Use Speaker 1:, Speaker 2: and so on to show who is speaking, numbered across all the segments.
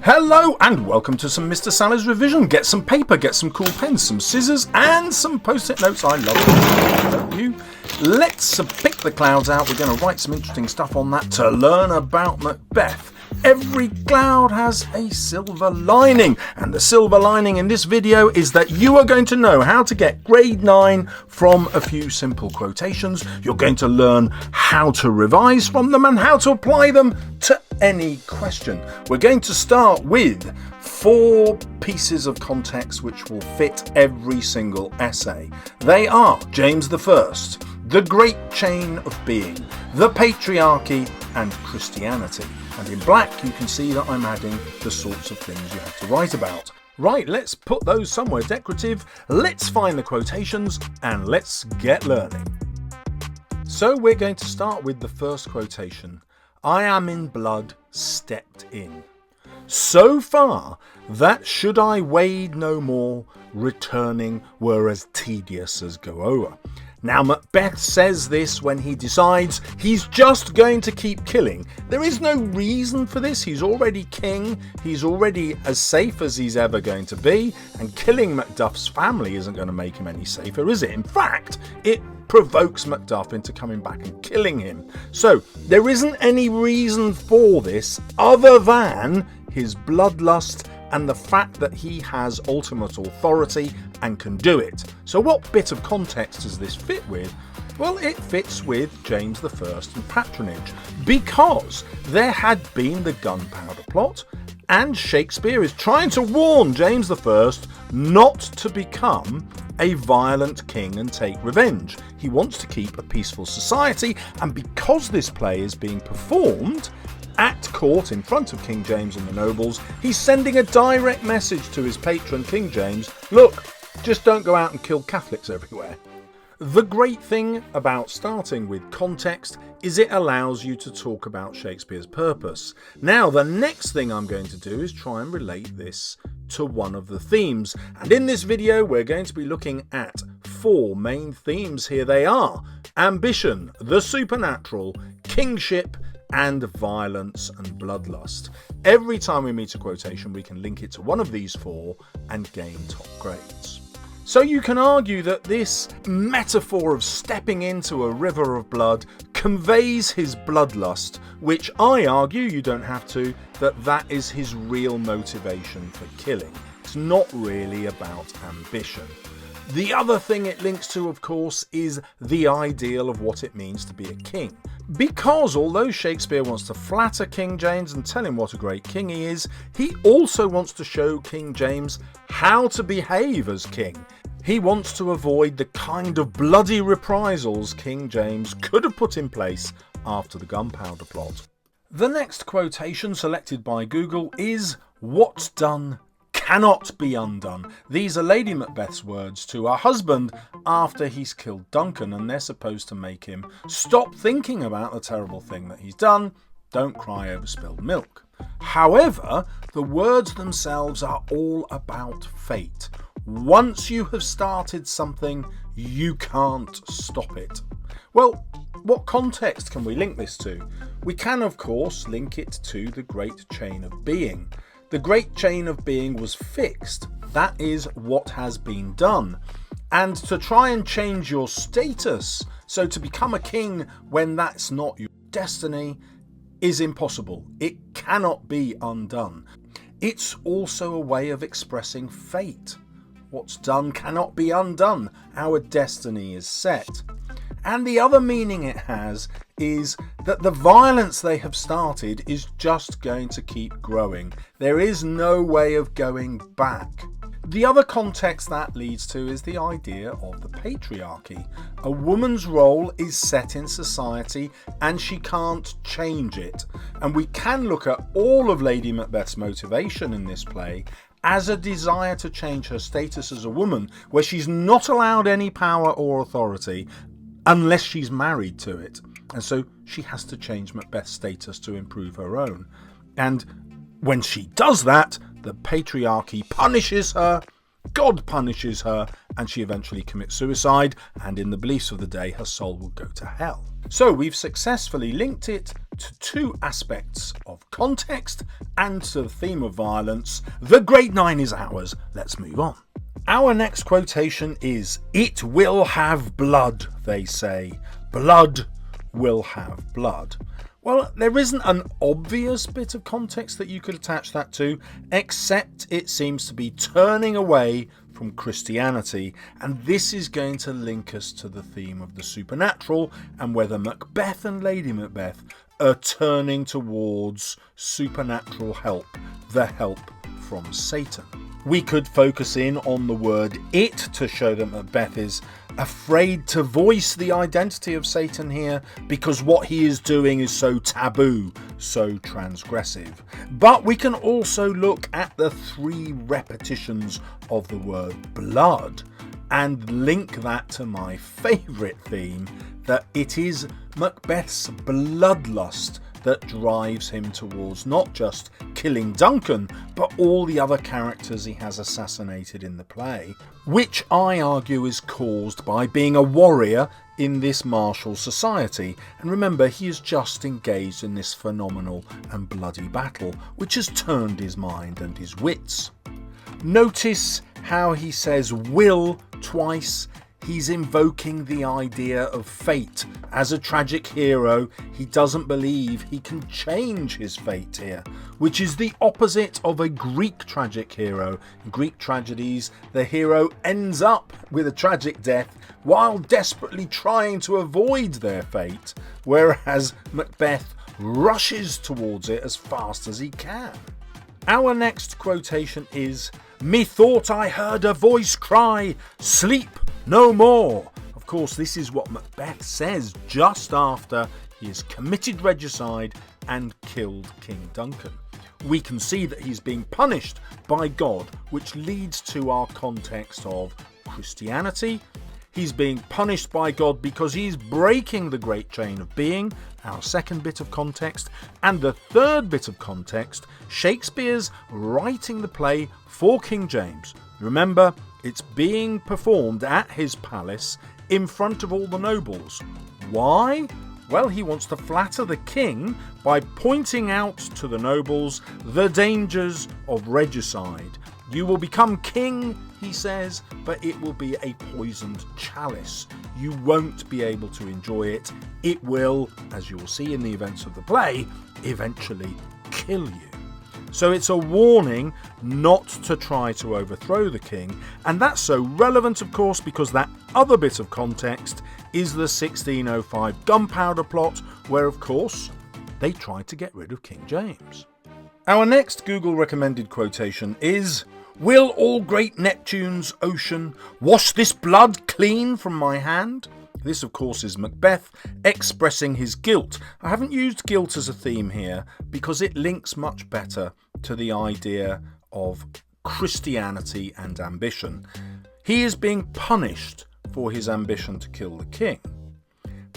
Speaker 1: Hello and welcome to some Mr. Salles revision. Get some paper, get some cool pens, some scissors and some post-it notes. I love them, don't you? Let's pick the clouds out. We're going to write some interesting stuff on that to learn about Macbeth. Every cloud has a silver lining, and the silver lining in this video is that you are going to know how to get grade 9 from a few simple quotations. You're going to learn how to revise from them and how to apply them to any question. We're going to start with 4 pieces of context which will fit every single essay. They are James I, the great chain of being, the patriarchy, and Christianity. And in black you can see that I'm adding the sorts of things you have to write about. Right, let's put those somewhere decorative, let's find the quotations, and let's get learning. So we're going to start with the first quotation. I am in blood stepped in. So far that should I wade no more, returning were as tedious as go o'er. Now Macbeth says this when he decides he's just going to keep killing. There is no reason for this. He's already king. He's already as safe as he's ever going to be. And killing Macduff's family isn't going to make him any safer, is it? In fact, it provokes Macduff into coming back and killing him. So there isn't any reason for this other than his bloodlust and the fact that he has ultimate authority and can do it. So what bit of context does this fit with? Well, it fits with James I and patronage, because there had been the gunpowder plot, and Shakespeare is trying to warn James I not to become a violent king and take revenge. He wants to keep a peaceful society, and because this play is being performed at court in front of King James and the nobles, he's sending a direct message to his patron King James, look, just don't go out and kill Catholics everywhere. The great thing about starting with context is it allows you to talk about Shakespeare's purpose. Now the next thing I'm going to do is try and relate this to one of the themes, and in this video we're going to be looking at 4 main themes. Here they are: ambition, the supernatural, kingship, and violence and bloodlust. Every time we meet a quotation we can link it to one of these 4 and gain top grades. So you can argue that this metaphor of stepping into a river of blood conveys his bloodlust, which I argue, you don't have to, that is his real motivation for killing. It's not really about ambition. The other thing it links to, of course, is the ideal of what it means to be a king. Because although Shakespeare wants to flatter King James and tell him what a great king he is, he also wants to show King James how to behave as king. He wants to avoid the kind of bloody reprisals King James could have put in place after the gunpowder plot. The next quotation selected by Google is, "What's done cannot be undone." These are Lady Macbeth's words to her husband after he's killed Duncan, and they're supposed to make him stop thinking about the terrible thing that he's done. Don't cry over spilled milk. However, the words themselves are all about fate. Once you have started something, you can't stop it. Well, what context can we link this to? We can, of course, link it to the great chain of being. The great chain of being was fixed. That is what has been done. And to try and change your status, so to become a king when that's not your destiny, is impossible. It cannot be undone. It's also a way of expressing fate. What's done cannot be undone. Our destiny is set. And the other meaning it has is that the violence they have started is just going to keep growing. There is no way of going back. The other context that leads to is the idea of the patriarchy. A woman's role is set in society and she can't change it. And we can look at all of Lady Macbeth's motivation in this play as a desire to change her status as a woman, where she's not allowed any power or authority unless she's married to it. And so she has to change Macbeth's status to improve her own. And when she does that, the patriarchy punishes her, God punishes her, and she eventually commits suicide, and in the beliefs of the day her soul will go to hell. So we've successfully linked it to two aspects of context and to the theme of violence. The Great Nine is ours. Let's move on. Our next quotation is, "It will have blood," they say. Blood will have blood. Well, there isn't an obvious bit of context that you could attach that to, except it seems to be turning away from Christianity, and this is going to link us to the theme of the supernatural and whether Macbeth and Lady Macbeth are turning towards supernatural help, the help from Satan. We could focus in on the word "it" to show that Macbeth is afraid to voice the identity of Satan here because what he is doing is so taboo, so transgressive. But we can also look at the three repetitions of the word blood and link that to my favourite theme, that it is Macbeth's bloodlust that drives him towards not just killing Duncan, but all the other characters he has assassinated in the play, which I argue is caused by being a warrior in this martial society. And remember, he is just engaged in this phenomenal and bloody battle, which has turned his mind and his wits. Notice how he says "will" twice. He's invoking the idea of fate. As a tragic hero, he doesn't believe he can change his fate here, which is the opposite of a Greek tragic hero. In Greek tragedies, the hero ends up with a tragic death while desperately trying to avoid their fate, whereas Macbeth rushes towards it as fast as he can. Our next quotation is, "Methought I heard a voice cry, 'Sleep no more.'" Of course, this is what Macbeth says just after he has committed regicide and killed King Duncan. We can see that he's being punished by God, which leads to our context of Christianity. He's being punished by God because he's breaking the great chain of being, our second bit of context. And the third bit of context, Shakespeare's writing the play for King James. Remember, it's being performed at his palace in front of all the nobles. Why? Well, he wants to flatter the king by pointing out to the nobles the dangers of regicide. You will become king, he says, but it will be a poisoned chalice. You won't be able to enjoy it. It will, as you will see in the events of the play, eventually kill you. So it's a warning not to try to overthrow the king, and that's so relevant, of course, because that other bit of context is the 1605 gunpowder plot, where, of course, they tried to get rid of King James. Our next Google recommended quotation is, "Will all great Neptune's ocean wash this blood clean from my hand?" This, of course, is Macbeth expressing his guilt. I haven't used guilt as a theme here because it links much better to the idea of Christianity and ambition. He is being punished for his ambition to kill the king,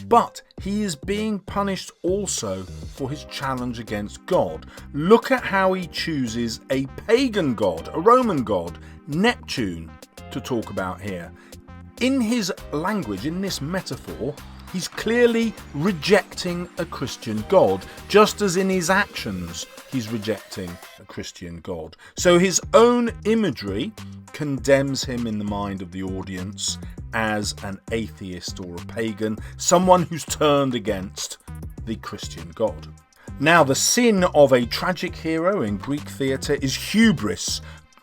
Speaker 1: but he is being punished also for his challenge against God. Look at how he chooses a pagan god, a Roman god, Neptune, to talk about here. In his language, in this metaphor, he's clearly rejecting a Christian God, just as in his actions he's rejecting a Christian God. So his own imagery condemns him in the mind of the audience as an atheist or a pagan, someone who's turned against the Christian God. Now, the sin of a tragic hero in Greek theatre is hubris,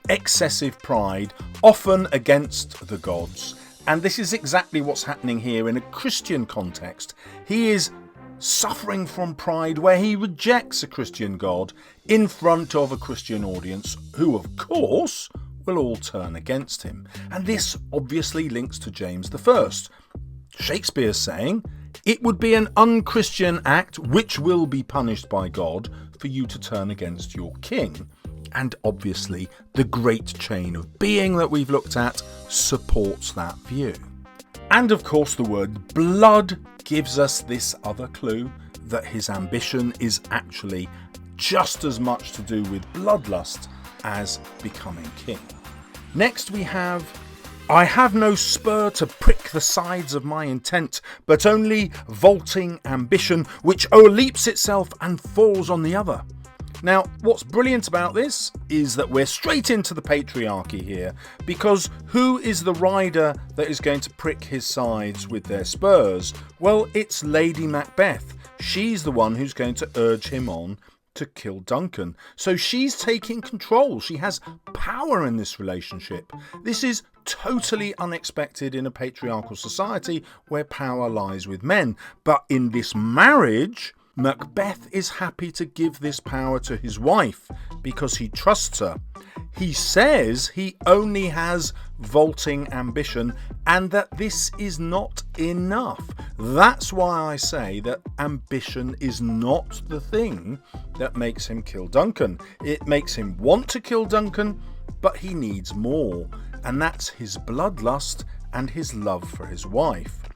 Speaker 1: excessive pride, often against the gods. And this is exactly what's happening here in a Christian context. He is suffering from pride where he rejects a Christian God in front of a Christian audience who, of course, will all turn against him. And this obviously links to James I. Shakespeare saying, "It would be an unchristian act which will be punished by God for you to turn against your king." And obviously, the great chain of being that we've looked at supports that view. And of course, the word blood gives us this other clue that his ambition is actually just as much to do with bloodlust as becoming king. Next, we have I have no spur to prick the sides of my intent, but only vaulting ambition, which o'erleaps itself and falls on the other. Now, what's brilliant about this is that we're straight into the patriarchy here, because who is the rider that is going to prick his sides with their spurs? Well, it's Lady Macbeth. She's the one who's going to urge him on to kill Duncan. So she's taking control. She has power in this relationship. This is totally unexpected in a patriarchal society where power lies with men. But in this marriage, Macbeth is happy to give this power to his wife because he trusts her. He says he only has vaulting ambition and that this is not enough. That's why I say that ambition is not the thing that makes him kill Duncan. It makes him want to kill Duncan, but he needs more, and that's his bloodlust and his love for his wife.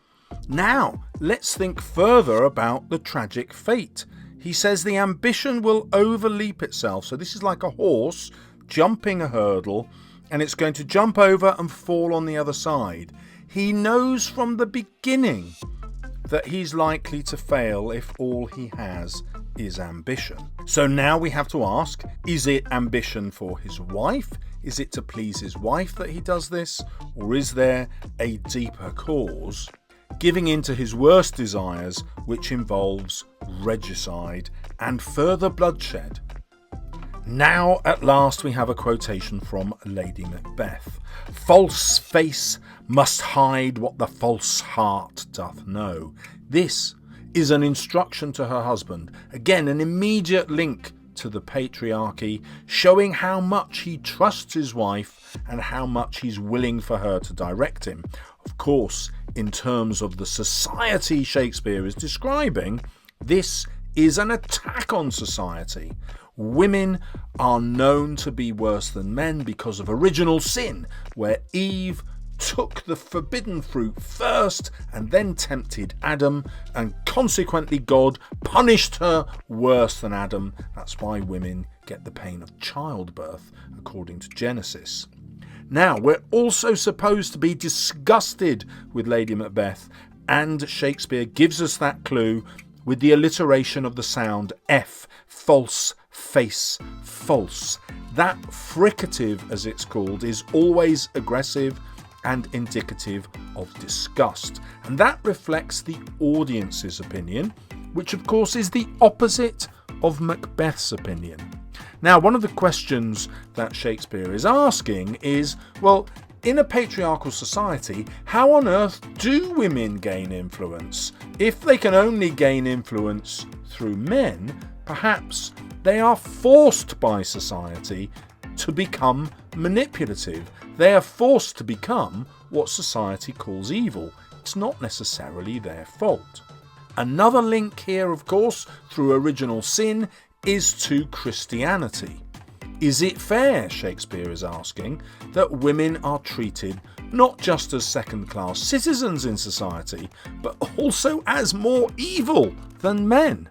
Speaker 1: Now, let's think further about the tragic fate. He says the ambition will overleap itself. So this is like a horse jumping a hurdle, and it's going to jump over and fall on the other side. He knows from the beginning that he's likely to fail if all he has is ambition. So now we have to ask, is it ambition for his wife? Is it to please his wife that he does this? Or is there a deeper cause? Giving in to his worst desires, which involves regicide and further bloodshed. Now at last we have a quotation from Lady Macbeth. False face must hide what the false heart doth know. This is an instruction to her husband. Again, an immediate link to the patriarchy, showing how much he trusts his wife and how much he's willing for her to direct him. Of course, in terms of the society Shakespeare is describing, this is an attack on society. Women are known to be worse than men because of original sin, where Eve took the forbidden fruit first and then tempted Adam, and consequently God punished her worse than Adam. That's why women get the pain of childbirth, according to Genesis. Now, we're also supposed to be disgusted with Lady Macbeth, and Shakespeare gives us that clue with the alliteration of the sound F, false, face, false. That fricative, as it's called, is always aggressive and indicative of disgust. And that reflects the audience's opinion, which of course is the opposite of Macbeth's opinion. Now, one of the questions that Shakespeare is asking is, well, in a patriarchal society, how on earth do women gain influence? If they can only gain influence through men, perhaps they are forced by society to become manipulative. They are forced to become what society calls evil. It's not necessarily their fault. Another link here, of course, through original sin, is to Christianity. Is it fair, Shakespeare is asking, that women are treated not just as second-class citizens in society, but also as more evil than men?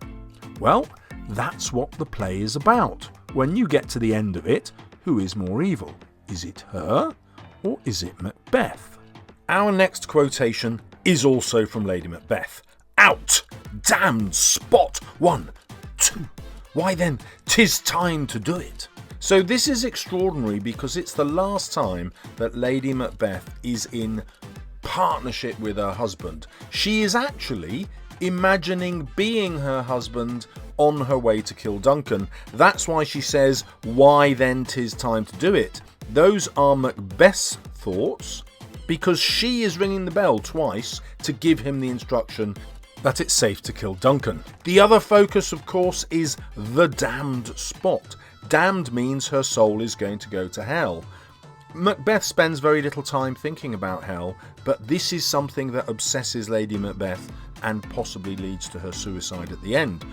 Speaker 1: Well, that's what the play is about. When you get to the end of it, who is more evil? Is it her, or is it Macbeth? Our next quotation is also from Lady Macbeth. Out, damned spot, 1, 2. Why then, 'tis time to do it. So this is extraordinary because it's the last time that Lady Macbeth is in partnership with her husband. She is actually imagining being her husband on her way to kill Duncan. That's why she says, why then 'tis time to do it. Those are Macbeth's thoughts because she is ringing the bell twice to give him the instruction that it's safe to kill Duncan. The other focus, of course, is the damned spot. Damned means her soul is going to go to hell. Macbeth spends very little time thinking about hell, but this is something that obsesses Lady Macbeth and possibly leads to her suicide at the end.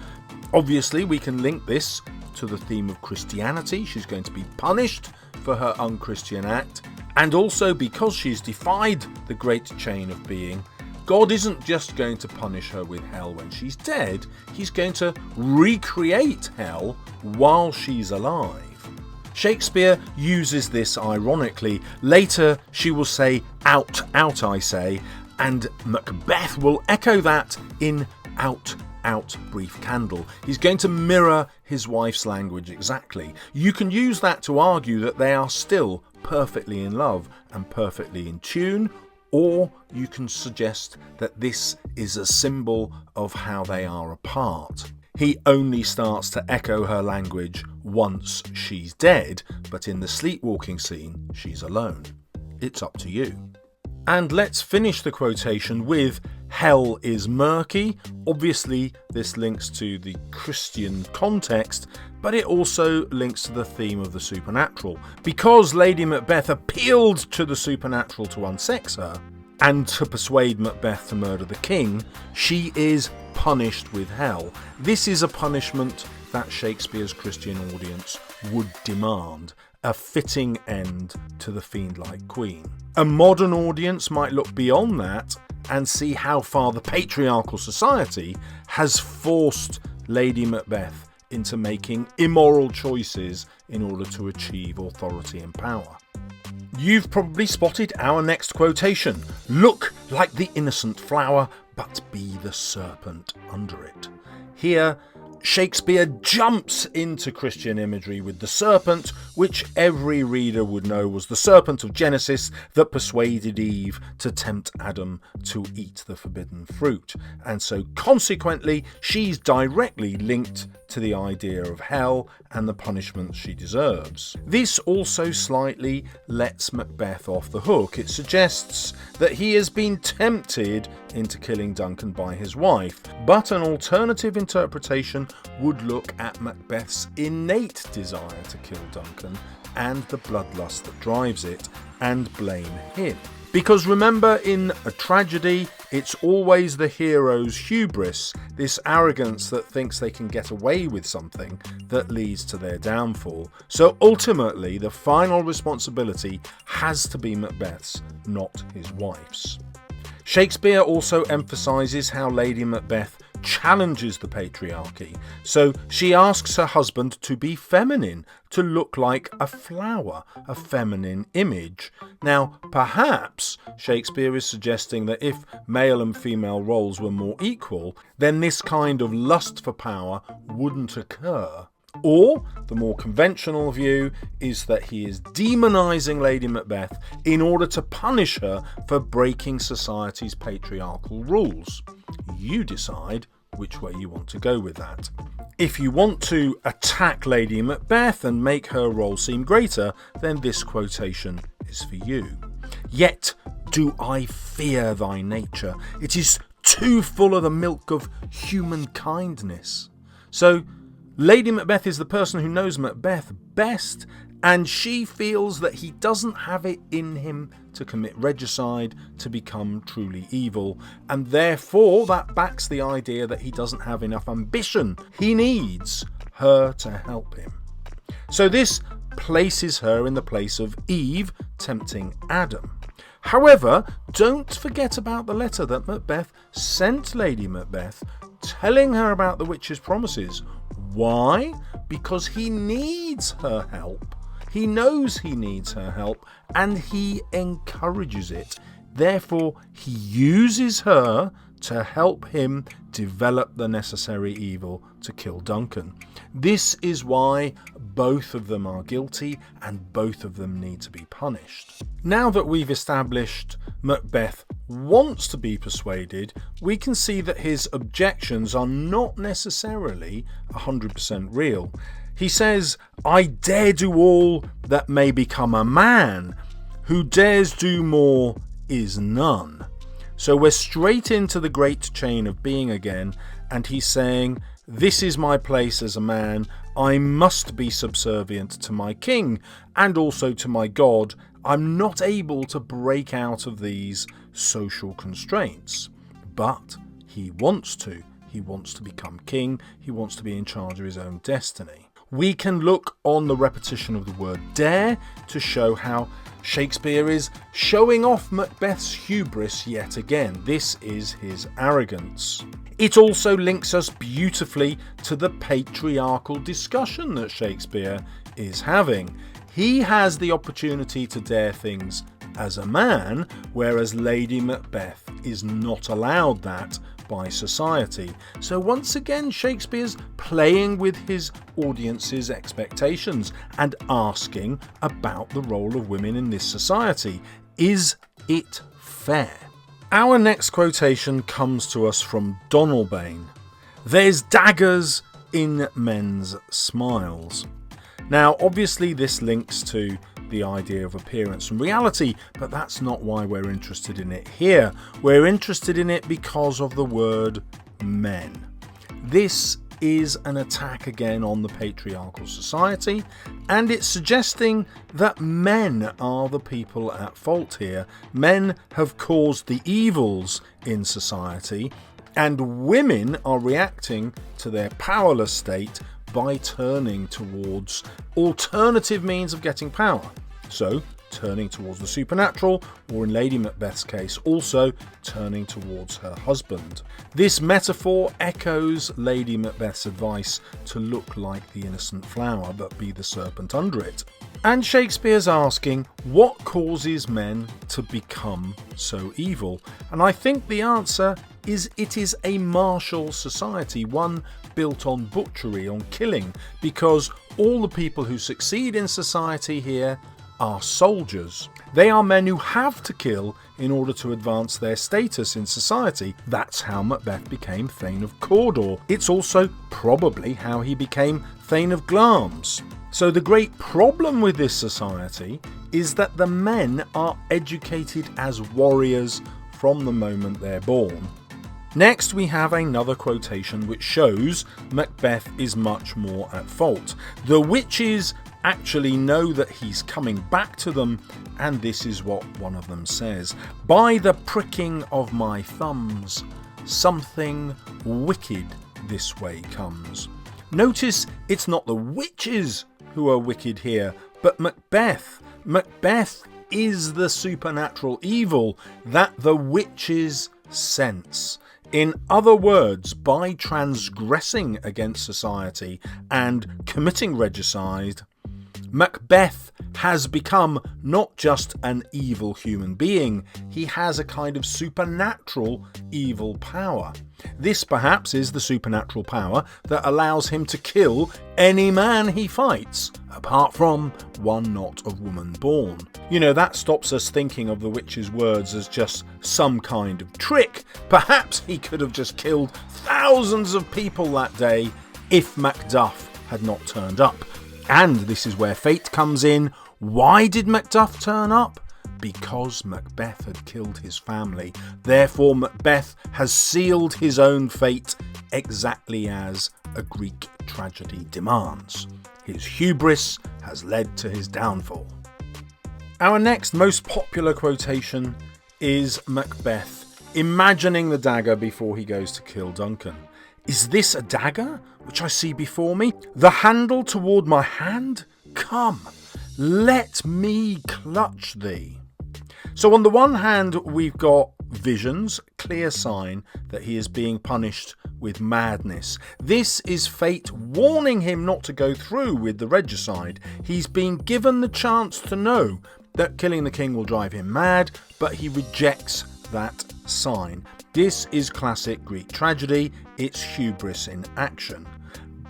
Speaker 1: Obviously, we can link this to the theme of Christianity. She's going to be punished for her unchristian act, and also because she's defied the great chain of being, God isn't just going to punish her with hell when she's dead, he's going to recreate hell while she's alive. Shakespeare uses this ironically. Later she will say, out, out I say, and Macbeth will echo that in out, out, brief candle. He's going to mirror his wife's language exactly. You can use that to argue that they are still perfectly in love and perfectly in tune, or you can suggest that this is a symbol of how they are apart. He only starts to echo her language once she's dead, but in the sleepwalking scene, she's alone. It's up to you. And let's finish the quotation with hell is murky. Obviously, this links to the Christian context, but it also links to the theme of the supernatural. Because Lady Macbeth appealed to the supernatural to unsex her, and to persuade Macbeth to murder the king, she is punished with hell. This is a punishment that Shakespeare's Christian audience would demand, a fitting end to the fiend-like queen. A modern audience might look beyond that and see how far the patriarchal society has forced Lady Macbeth into making immoral choices in order to achieve authority and power. You've probably spotted our next quotation. Look like the innocent flower, but be the serpent under it. Here, Shakespeare jumps into Christian imagery with the serpent, which every reader would know was the serpent of Genesis that persuaded Eve to tempt Adam to eat the forbidden fruit. And so consequently, she's directly linked to the idea of hell and the punishment she deserves. This also slightly lets Macbeth off the hook. It suggests that he has been tempted into killing Duncan by his wife, but an alternative interpretation would look at Macbeth's innate desire to kill Duncan and the bloodlust that drives it, and blame him. Because remember, in a tragedy, it's always the hero's hubris, this arrogance that thinks they can get away with something, that leads to their downfall. So ultimately, the final responsibility has to be Macbeth's, not his wife's. Shakespeare also emphasises how Lady Macbeth challenges the patriarchy. So she asks her husband to be feminine, to look like a flower, a feminine image. Now, perhaps Shakespeare is suggesting that if male and female roles were more equal, then this kind of lust for power wouldn't occur. Or, the more conventional view is that he is demonising Lady Macbeth in order to punish her for breaking society's patriarchal rules. You decide which way you want to go with that. If you want to attack Lady Macbeth and make her role seem greater, then this quotation is for you. Yet do I fear thy nature. It is too full of the milk of human kindness. So, Lady Macbeth is the person who knows Macbeth best, and she feels that he doesn't have it in him to commit regicide, to become truly evil, and therefore that backs the idea that he doesn't have enough ambition. He needs her to help him. So this places her in the place of Eve tempting Adam. However, don't forget about the letter that Macbeth sent Lady Macbeth, telling her about the witch's promises. Why? Because he needs her help. He knows he needs her help, and he encourages it. Therefore, he uses her to help him develop the necessary evil to kill Duncan. This is why both of them are guilty and both of them need to be punished. Now that we've established Macbeth wants to be persuaded, we can see that his objections are not necessarily 100% real. He says, I dare do all that may become a man. Who dares do more is none. So we're straight into the great chain of being again, and he's saying, this is my place as a man. I must be subservient to my king and also to my God. I'm not able to break out of these social constraints. But he wants to. He wants to become king. He wants to be in charge of his own destiny. We can look on the repetition of the word dare to show how Shakespeare is showing off Macbeth's hubris yet again. This is his arrogance. It also links us beautifully to the patriarchal discussion that Shakespeare is having. He has the opportunity to dare things as a man, whereas Lady Macbeth is not allowed that by society. So once again, Shakespeare's playing with his audience's expectations and asking about the role of women in this society. Is it fair? Our next quotation comes to us from Donalbain. There's daggers in men's smiles. Now, obviously this links to the idea of appearance and reality, but that's not why we're interested in it here. We're interested in it because of the word men. This is an attack again on the patriarchal society, and it's suggesting that men are the people at fault here. Men have caused the evils in society, and women are reacting to their powerless state by turning towards alternative means of getting power. So, turning towards the supernatural, or in Lady Macbeth's case, also turning towards her husband. This metaphor echoes Lady Macbeth's advice to look like the innocent flower, but be the serpent under it. And Shakespeare's asking, what causes men to become so evil? And I think the answer is it is a martial society, one built on butchery, on killing, because all the people who succeed in society here are soldiers. They are men who have to kill in order to advance their status in society. That's how Macbeth became Thane of Cawdor. It's also probably how he became Thane of Glamis. So the great problem with this society is that the men are educated as warriors from the moment they're born. Next, we have another quotation which shows Macbeth is much more at fault. The witches actually know that he's coming back to them, and this is what one of them says. By the pricking of my thumbs, something wicked this way comes. Notice it's not the witches who are wicked here, but Macbeth. Macbeth is the supernatural evil that the witches sense. In other words, by transgressing against society and committing regicide, Macbeth has become not just an evil human being, he has a kind of supernatural evil power. This perhaps is the supernatural power that allows him to kill any man he fights, apart from one not of woman born. You know, that stops us thinking of the witch's words as just some kind of trick. Perhaps he could have just killed thousands of people that day if Macduff had not turned up. And this is where fate comes in. Why did Macduff turn up? Because Macbeth had killed his family. Therefore, Macbeth has sealed his own fate exactly as a Greek tragedy demands. His hubris has led to his downfall. Our next most popular quotation is Macbeth imagining the dagger before he goes to kill Duncan. Is this a dagger which I see before me? The handle toward my hand? Come, let me clutch thee. So on the one hand, we've got visions, clear sign that he is being punished with madness. This is fate warning him not to go through with the regicide. He's been given the chance to know that killing the king will drive him mad, but he rejects that sign. This is classic Greek tragedy. It's hubris in action.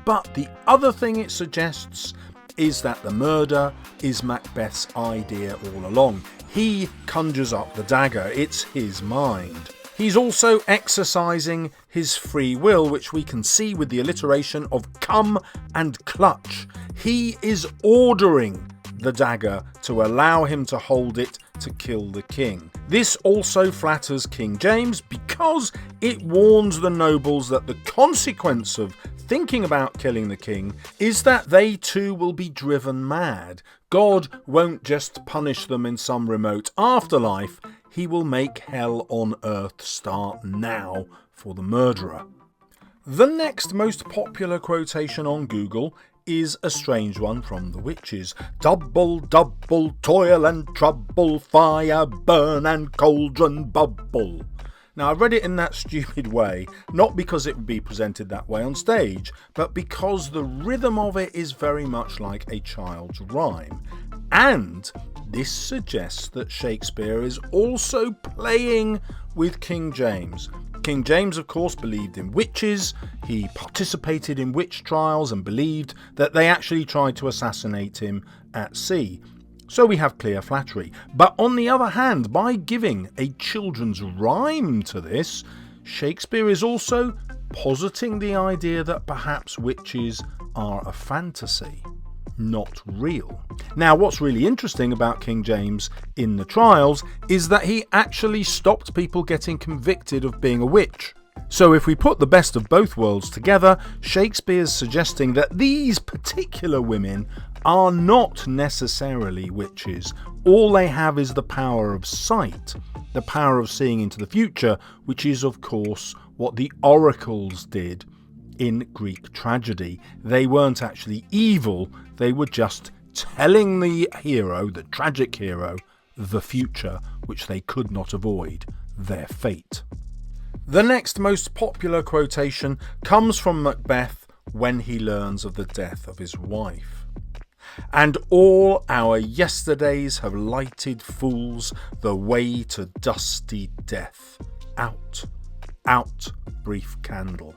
Speaker 1: But the other thing it suggests is that the murder is Macbeth's idea all along. He conjures up the dagger. It's his mind. He's also exercising his free will, which we can see with the alliteration of come and clutch. He is ordering the dagger to allow him to hold it to kill the king. This also flatters King James because it warns the nobles that the consequence of thinking about killing the king is that they too will be driven mad. God won't just punish them in some remote afterlife, he will make hell on earth start now for the murderer. The next most popular quotation on Google is a strange one from the witches. Double, double, toil and trouble, fire burn and cauldron bubble. Now, I read it in that stupid way, not because it would be presented that way on stage, but because the rhythm of it is very much like a child's rhyme. And this suggests that Shakespeare is also playing with King James. King James, of course, believed in witches. He participated in witch trials and believed that they actually tried to assassinate him at sea. So we have clear flattery. But on the other hand, by giving a children's rhyme to this, Shakespeare is also positing the idea that perhaps witches are a fantasy, not real. Now, what's really interesting about King James in the trials is that he actually stopped people getting convicted of being a witch. So if we put the best of both worlds together, Shakespeare's suggesting that these particular women are not necessarily witches. All they have is the power of sight, the power of seeing into the future, which is of course what the oracles did in Greek tragedy. They weren't actually evil, they were just telling the hero, the tragic hero, the future, which they could not avoid, their fate. The next most popular quotation comes from Macbeth when he learns of the death of his wife. And all our yesterdays have lighted fools the way to dusty death. Out, out, brief candle.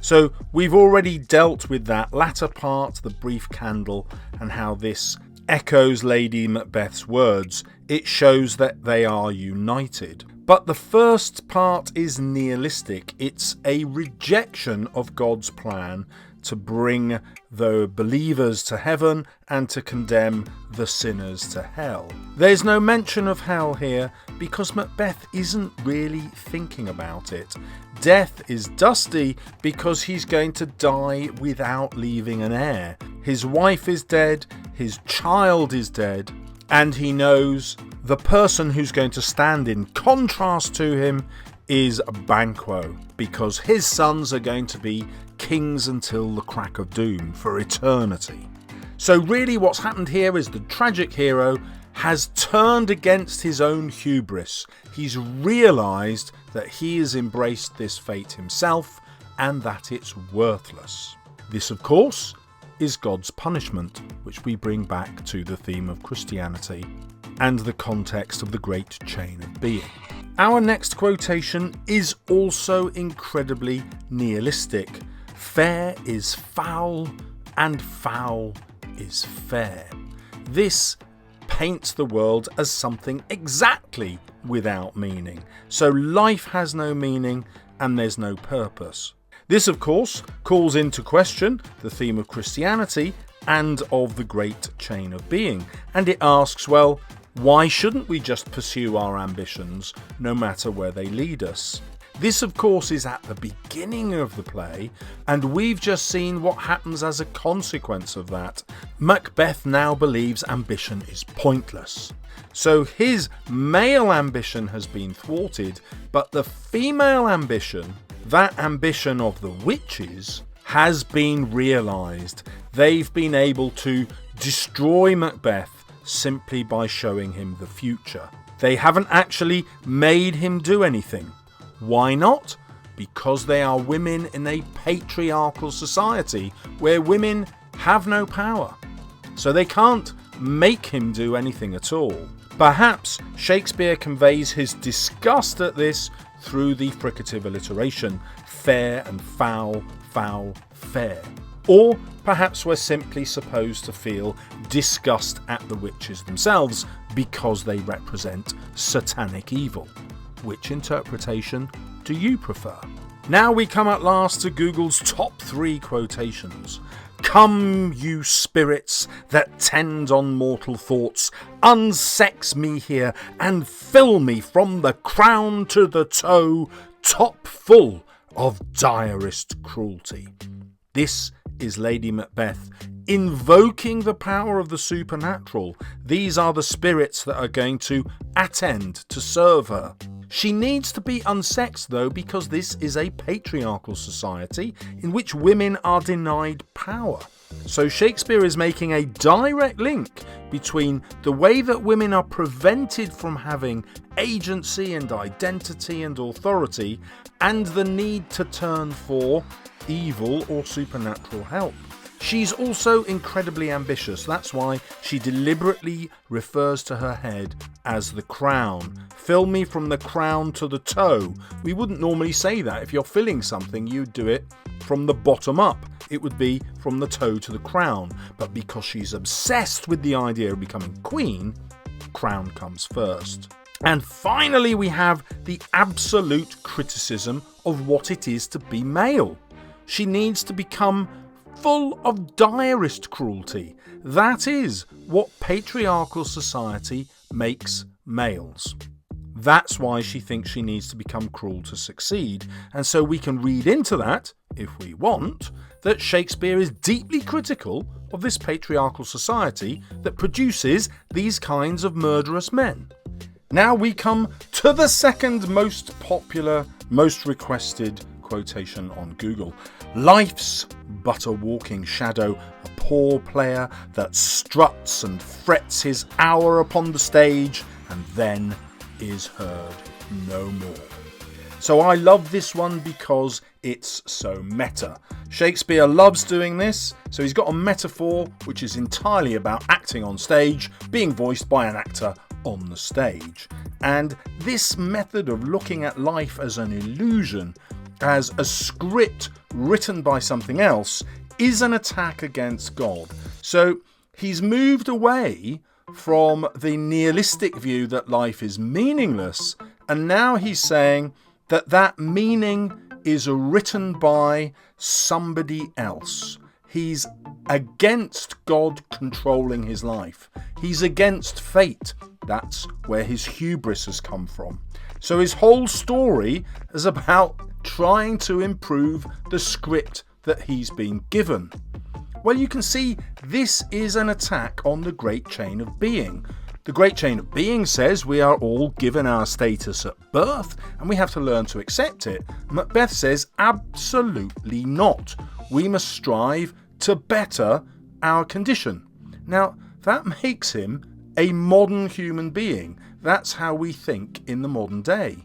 Speaker 1: So we've already dealt with that latter part, the brief candle, and how this echoes Lady Macbeth's words. It shows that they are united. But the first part is nihilistic. It's a rejection of God's plan to bring the believers to heaven and to condemn the sinners to hell. There's no mention of hell here because Macbeth isn't really thinking about it. Death is dusty because he's going to die without leaving an heir. His wife is dead, his child is dead, and he knows the person who's going to stand in contrast to him is Banquo, because his sons are going to be kings until the crack of doom for eternity. So really what's happened here is the tragic hero has turned against his own hubris. He's realised that he has embraced this fate himself and that it's worthless. This, of course, is God's punishment, which we bring back to the theme of Christianity and the context of the great chain of being. Our next quotation is also incredibly nihilistic. Fair is foul and foul is fair. This paints the world as something exactly without meaning. So life has no meaning and there's no purpose. This, of course, calls into question the theme of Christianity and of the great chain of being. And it asks, well, why shouldn't we just pursue our ambitions no matter where they lead us? This, of course, is at the beginning of the play, and we've just seen what happens as a consequence of that. Macbeth now believes ambition is pointless. So his male ambition has been thwarted, but the female ambition, that ambition of the witches, has been realised. They've been able to destroy Macbeth simply by showing him the future. They haven't actually made him do anything. Why not? Because they are women in a patriarchal society where women have no power. So they can't make him do anything at all. Perhaps Shakespeare conveys his disgust at this through the fricative alliteration, fair and foul, foul, fair. Or perhaps we're simply supposed to feel disgust at the witches themselves because they represent satanic evil. Which interpretation do you prefer? Now we come at last to Google's top 3 quotations. Come, you spirits that tend on mortal thoughts, unsex me here and fill me from the crown to the toe, topful of direst cruelty. This is Lady Macbeth invoking the power of the supernatural. These are the spirits that are going to attend to serve her. She needs to be unsexed though, because this is a patriarchal society in which women are denied power. So Shakespeare is making a direct link between the way that women are prevented from having agency and identity and authority and the need to turn for evil or supernatural help. She's also incredibly ambitious. That's why she deliberately refers to her head as the crown. Fill me from the crown to the toe. We wouldn't normally say that. If you're filling something, you'd do it from the bottom up. It would be from the toe to the crown. But because she's obsessed with the idea of becoming queen, crown comes first. And finally, we have the absolute criticism of what it is to be male. She needs to become full of direst cruelty. That is what patriarchal society makes males. That's why she thinks she needs to become cruel to succeed. And so we can read into that, if we want, that Shakespeare is deeply critical of this patriarchal society that produces these kinds of murderous men. Now we come to the second most popular, most requested quotation on Google. Life's but a walking shadow, a poor player that struts and frets his hour upon the stage and then is heard no more. So I love this one because it's so meta. Shakespeare loves doing this, so he's got a metaphor which is entirely about acting on stage, being voiced by an actor on the stage. And this method of looking at life as an illusion, as a script written by something else, is an attack against God. So he's moved away from the nihilistic view that life is meaningless, and now he's saying that that meaning is written by somebody else. He's against God controlling his life. He's against fate. That's where his hubris has come from. So his whole story is about trying to improve the script that he's been given. Well, you can see this is an attack on the great chain of being. The great chain of being says we are all given our status at birth and we have to learn to accept it. Macbeth says absolutely not. We must strive to better our condition. Now, that makes him a modern human being. That's how we think in the modern day.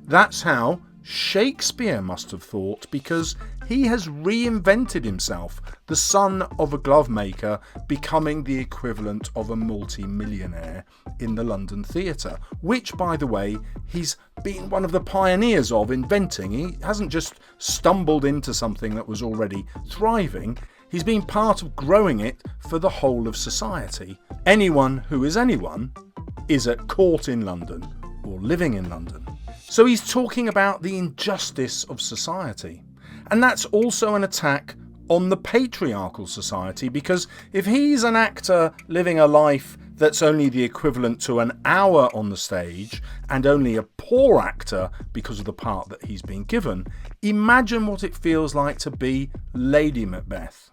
Speaker 1: That's how Shakespeare must have thought, because he has reinvented himself, the son of a glove maker becoming the equivalent of a multi-millionaire in the London theatre, which, by the way, he's been one of the pioneers of inventing. He hasn't just stumbled into something that was already thriving. He's been part of growing it for the whole of society. Anyone who is anyone is at court in London or living in London. So he's talking about the injustice of society. And that's also an attack on the patriarchal society, because if he's an actor living a life that's only the equivalent to an hour on the stage and only a poor actor because of the part that he's been given, imagine what it feels like to be Lady Macbeth.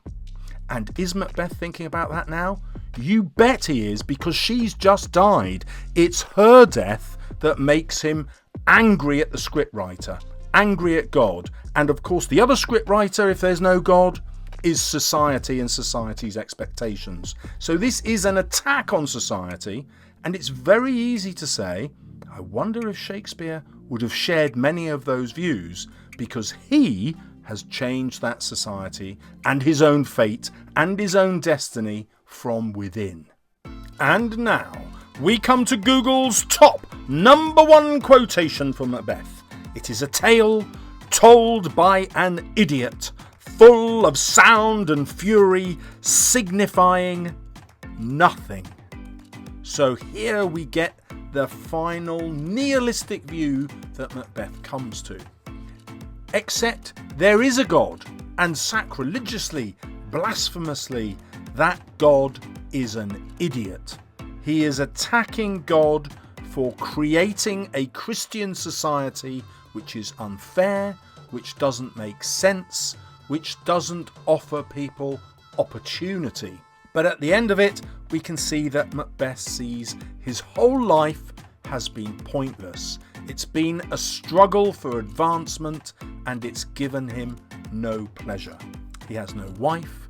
Speaker 1: And is Macbeth thinking about that now? You bet he is, because she's just died. It's her death that makes him angry at the scriptwriter, angry at God. And of course, the other scriptwriter, if there's no God, is society and society's expectations. So this is an attack on society, and it's very easy to say, I wonder if Shakespeare would have shared many of those views, because he has changed that society and his own fate and his own destiny from within. And now we come to Google's top #1 quotation from Macbeth. It is a tale told by an idiot, full of sound and fury, signifying nothing. So here we get the final nihilistic view that Macbeth comes to. Except there is a God, and sacrilegiously, blasphemously, that God is an idiot. He is attacking God for creating a Christian society which is unfair, which doesn't make sense, which doesn't offer people opportunity. But at the end of it, we can see that Macbeth sees his whole life has been pointless. It's been a struggle for advancement, and it's given him no pleasure. He has no wife,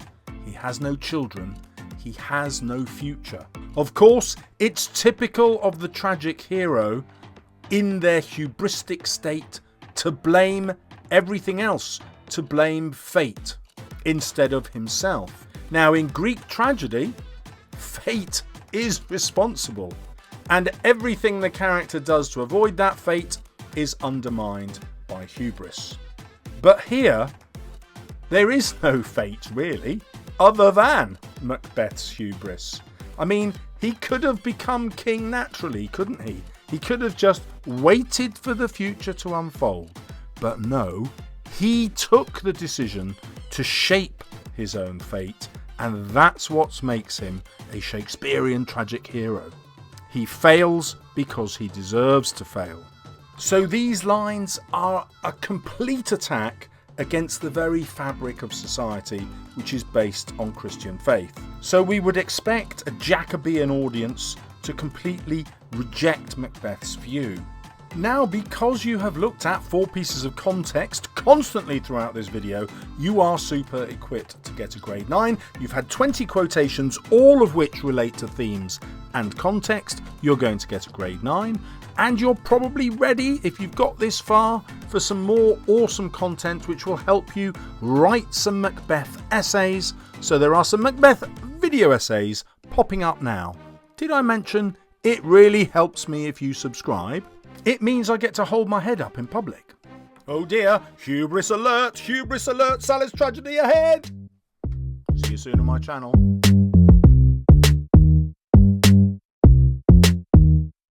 Speaker 1: he has no children, he has no future. Of course, it's typical of the tragic hero in their hubristic state to blame everything else, to blame fate instead of himself. Now, in Greek tragedy, fate is responsible, and everything the character does to avoid that fate is undermined by hubris. But here, there is no fate really, other than Macbeth's hubris. I mean, he could have become king naturally, couldn't he? He could have just waited for the future to unfold. But no, he took the decision to shape his own fate, and that's what makes him a Shakespearean tragic hero. He fails because he deserves to fail. So these lines are a complete attack against the very fabric of society, which is based on Christian faith. So we would expect a Jacobean audience to completely reject Macbeth's view. Now, because you have looked at 4 pieces of context constantly throughout this video, you are super equipped to get a grade 9. You've had 20 quotations, all of which relate to themes and context. You're going to get a grade 9. And you're probably ready, if you've got this far, for some more awesome content which will help you write some Macbeth essays. So there are some Macbeth video essays popping up now. Did I mention it really helps me if you subscribe? It means I get to hold my head up in public. Oh dear, hubris alert, Salles tragedy ahead! See you soon on my channel.